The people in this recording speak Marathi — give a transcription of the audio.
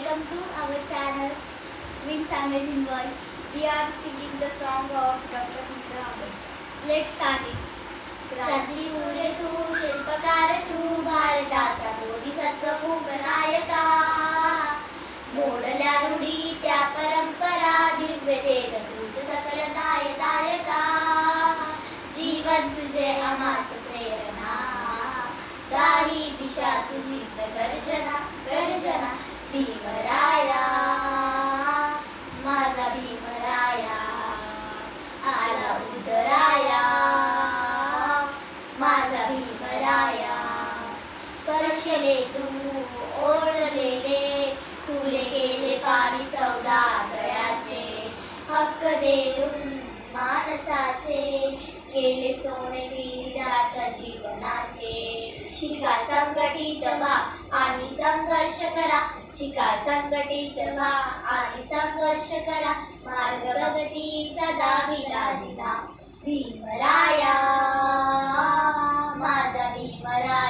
welcome to our channel Wings Amazing World. We are singing the song of Dr. Bhimrao Ambedkar. Let's start it. क्रांती सूर्य तू, शिल्पकार तू, भारताचा बोधिसत्व भूगनायका. मोडल्या रूढी त्या परंपरा, दिव्य तेज तुझ सकल न्यायदायका. जीवन तुझे आम्हास प्रेरणा, दाही दिशा तुझीच गर्जना गर्जना. भीमराया माझा भीमराया, आला उदराया माझा भीमराया. स्पर्शले तू ओढलेले, फुले केले पाणी 14 तळ्याचे. हक्क देऊन मानसाचे, केले सोनेरी राजा जीवनाचे. शिका संघटित व्हा आणि संघर्ष करा, शिका संघटित व्हा आणि संघर्ष करा. मार्ग प्रगतीचा दाविला दिला भीमराया माझा भीमराया.